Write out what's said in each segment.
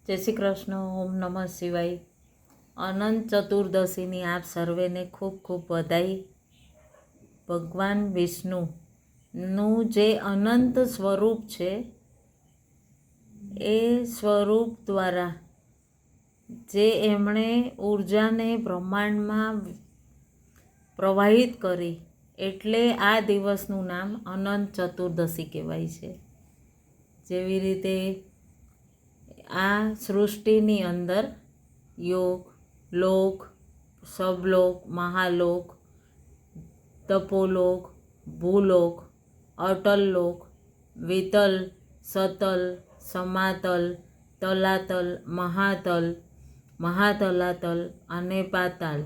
જય શ્રી કૃષ્ણ. ઓમ નમઃ શિવાય. અનંત ચતુર્દશીની આપ સર્વેને ખૂબ ખૂબ બધાઈ. ભગવાન વિષ્ણુનું જે અનંત સ્વરૂપ છે એ સ્વરૂપ દ્વારા જે એમણે ઉર્જાને બ્રહ્માંડમાં પ્રવાહિત કરી એટલે આ દિવસનું નામ અનંત ચતુર્દશી કહેવાય છે. જેવી રીતે આ સૃષ્ટિની અંદર યોગ, લોક, સબલોક, મહાલોક, તપોલોક, ભૂલોક, અટલ લોક, વિતલ, સતલ, સમાતલ, તલાતલ, મહાતલ, મહાતલાતલ અને પાતાલ,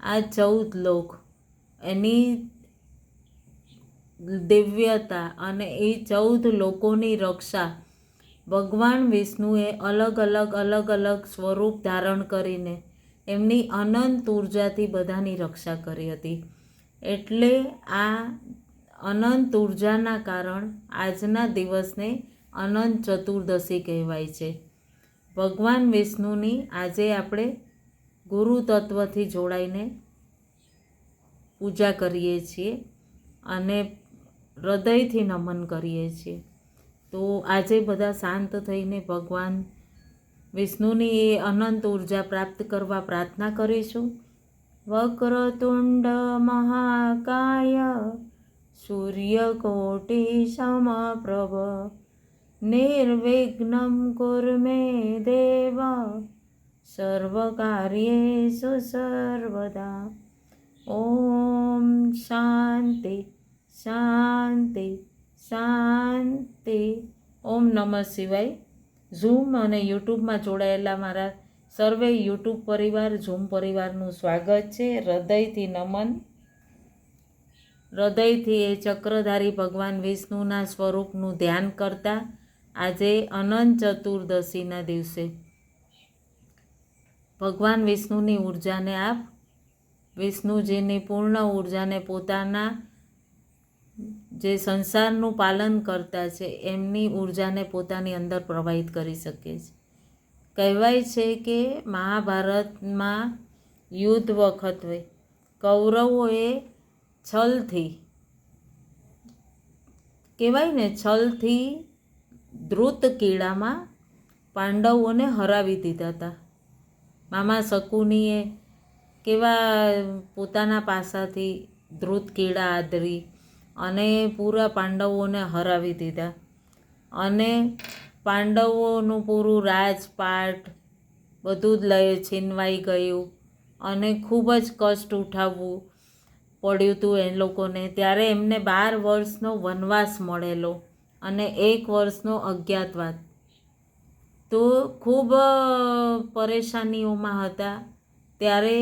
આ 14 લોક, એની દિવ્યતા અને એ 14 લોકોની રક્ષા ભગવાન વિષ્ણુએ અલગ અલગ સ્વરૂપ ધારણ કરીને એમની અનંત ઉર્જાથી બધાની રક્ષા કરી હતી. એટલે આ અનંત ઉર્જાના કારણ આજના દિવસને અનંત ચતુર્દશી કહેવાય છે. ભગવાન વિષ્ણુની આજે આપણે ગુરુ તત્વથી જોડાઈને પૂજા કરીએ છીએ અને હૃદયથી નમન કરીએ છીએ. તો આજે બધા શાંત થઈને ભગવાન વિષ્ણુની એ અનંત ઉર્જા પ્રાપ્ત કરવા પ્રાર્થના કરીશું. વક્રતુંડ મહાકાય સૂર્યકોટી સમપ્રભ નિર્વિઘ્નમ કુરુ મે દેવ સર્વકાર્યેષુ સર્વદા. ઓમ શાંતિ શાંતિ શાંતિ. ઓમ નમઃ શિવાય. ઝૂમ અને યુટ્યુબમાં જોડાયેલા મારા સર્વે યુટ્યુબ પરિવાર, ઝૂમ પરિવારનું સ્વાગત છે. હૃદયથી નમન. હૃદયથી એ ચક્રધારી ભગવાન વિષ્ણુના સ્વરૂપનું ધ્યાન કરતા આજે અનંત ચતુર્દશીના દિવસે ભગવાન વિષ્ણુની ઉર્જાને આપ વિષ્ણુજીની પૂર્ણ ઉર્જાને પોતાના જે સંસારનું પાલન કરતા છે એમની ઉર્જાને પોતાની અંદર પ્રવાહિત કરી શકે છે. કહેવાય છે કે મહાભારતમાં યુદ્ધ વખતે કૌરવોએ છલથી કહેવાય ને છલથી ધૃત કીડામાં પાંડવોને હરાવી દીધા હતા. મામા શકુનીએ કેવા પોતાના પાસાથી ધૃત કીડા આદરી અને પૂરા પાંડવોને હરાવી દીધા અને પાંડવોનું પૂરું રાજપાટ બધું જ છીનવાઈ ગયું અને ખૂબ જ કષ્ટ ઉઠાવવું પડ્યું હતું એ લોકોને. ત્યારે એમને 12 વર્ષનો વનવાસ મળેલો અને 1 વર્ષનો અજ્ઞાતવાસ. તો ખૂબ પરેશાનીઓમાં હતા. ત્યારે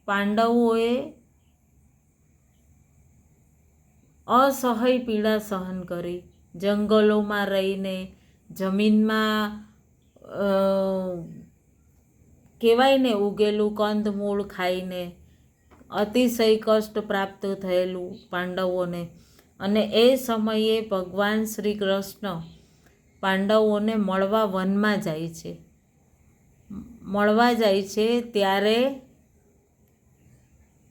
પાંડવોએ અસહ્ય પીડા સહન કરી. જંગલોમાં રહીને, જમીનમાં કહેવાય ને ઉગેલું કંદમૂળ ખાઈને અતિશય કષ્ટ પ્રાપ્ત થયેલું પાંડવોને. અને એ સમયે ભગવાન શ્રી કૃષ્ણ પાંડવોને મળવા વનમાં જાય છે. ત્યારે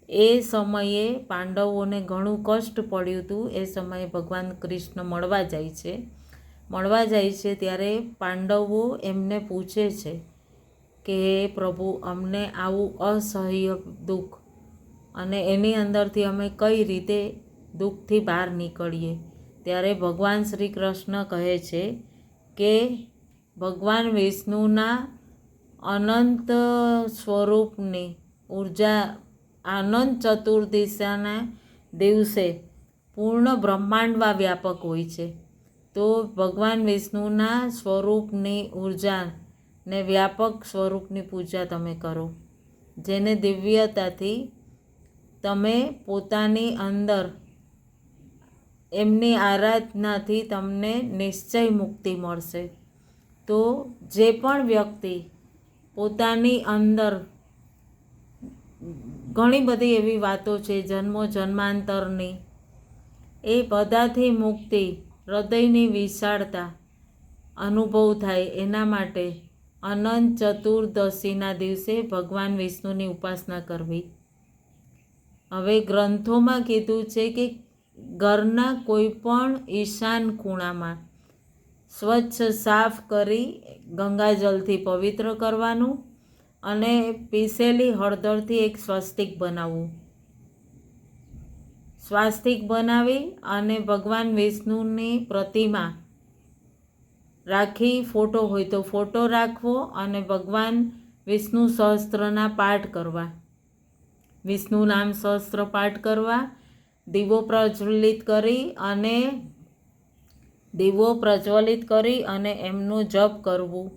એ સમયે પાંડવોને ઘણું કષ્ટ પડ્યું હતું. એ સમયે ભગવાન કૃષ્ણ મળવા જાય છે ત્યારે પાંડવો એમને પૂછે છે કે પ્રભુ, અમને આવું અસહ્ય દુઃખ અને એની અંદરથી અમે કઈ રીતે દુઃખથી બહાર નીકળીએ. ત્યારે ભગવાન શ્રી કૃષ્ણ કહે છે કે ભગવાન વિષ્ણુના અનંત સ્વરૂપની ઉર્જા અનંત ચતુર્દશીના દિવસે પૂર્ણ બ્રહ્માંડમાં વ્યાપક હોય છે. તો ભગવાન વિષ્ણુના સ્વરૂપની ઉર્જા ને વ્યાપક સ્વરૂપની પૂજા તમે કરો, જેને દિવ્યતાથી તમે પોતાની અંદર એમની આરાધનાથી તમને નિશ્ચય મુક્તિ મળશે. તો જે પણ વ્યક્તિ પોતાની અંદર ઘણી બધી એવી વાતો છે જન્મો જન્માંતરની, એ બધાથી મુક્તિ, હૃદયની વિશાળતા અનુભવ થાય એના માટે અનંત ચતુર્દશીના દિવસે ભગવાન વિષ્ણુની ઉપાસના કરવી. હવે ગ્રંથોમાં કીધું છે કે ઘરના કોઈ પણ ઈશાન ખૂણામાં સ્વચ્છ સાફ કરી ગંગાજલથી પવિત્ર કરવાનું અને પીસેલી હળદરથી એક સ્વસ્તિક બનાવવું. સ્વાસ્તિક બનાવી અને ભગવાન વિષ્ણુની પ્રતિમા રાખી, ફોટો હોય તો ફોટો રાખવો અને ભગવાન વિષ્ણુ સહસ્ત્રના પાઠ કરવા, વિષ્ણુ નામ સહસ્ત્ર પાઠ કરવા, દીવો પ્રજ્વલિત કરી અને એમનો જપ કરવું.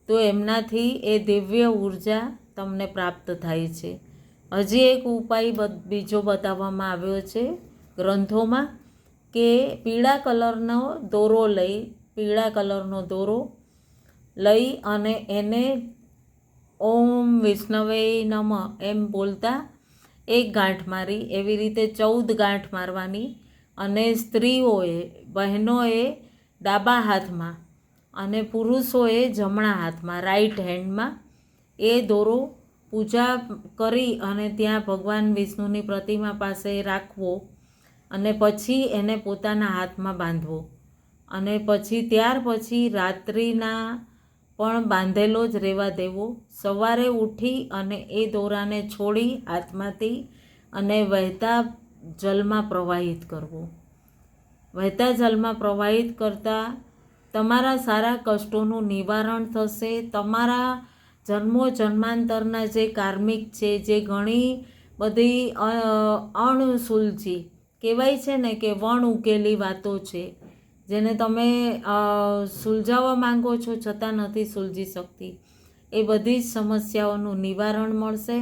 તો એમનાથી એ દિવ્ય ઉર્જા તમને પ્રાપ્ત થાય છે. હજી એક ઉપાય બીજો બતાવવામાં આવ્યો છે ગ્રંથોમાં કે પીળા કલરનો દોરો લઈ અને એને ઓમ વિષ્ણવે નમઃ એમ બોલતા એક ગાંઠ મારી, એવી રીતે 14 ગાંઠ મારવાની. અને સ્ત્રીઓએ, બહેનોએ ડાબા હાથમાં અને પુરુષોએ જમણા હાથમાં, રાઈટ હેન્ડમાં એ દોરો પૂજા કરી અને ત્યાં ભગવાન વિષ્ણુની પ્રતિમા પાસે રાખવો અને પછી એને પોતાના હાથમાં બાંધવો. અને પછી ત્યાર પછી રાત્રિના પણ બાંધેલો જ રહેવા દેવો. સવારે ઉઠી અને એ દોરાને છોડી હાથમાંથી અને વહેતા જલમાં પ્રવાહિત કરવો. વહેતા જલમાં પ્રવાહિત કરતાં તમારા સારા કષ્ટોનું નિવારણ થશે. તમારા જન્માંતરના જે કાર્મિક છે, જે ઘણી બધી અણસુલજી કહેવાય છે ને કે વણ ઉકેલી વાતો છે, જેને તમે સુલઝાવવા માંગો છો છતાં નથી સુલઝી શકતી, એ બધી જ સમસ્યાઓનું નિવારણ મળશે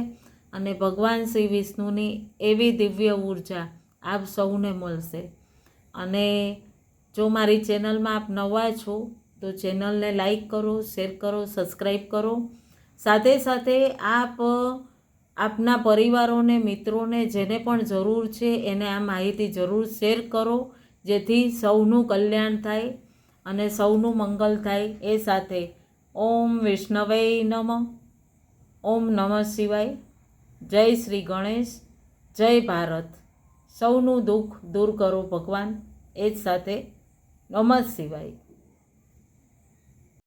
અને ભગવાન શ્રી વિષ્ણુની એવી દિવ્ય ઉર્જા આપ સૌને મળશે. અને જો મારી ચેનલમાં આપ નવા છો તો ચેનલને લાઈક કરો, શેર કરો, સબસ્ક્રાઈબ કરો. સાથે સાથે આપના પરિવારોને, મિત્રોને જેને પણ જરૂર છે એને આ માહિતી જરૂર શેર કરો, જેથી સૌનું કલ્યાણ થાય અને સૌનું મંગલ થાય. એ સાથે ઓમ વિષ્ણવે નમઃ, ઓમ નમઃ શિવાય, જય શ્રી ગણેશ, જય ભારત. સૌનું દુઃખ દૂર કરો ભગવાન. એ જ સાથે નમઃ શિવાય.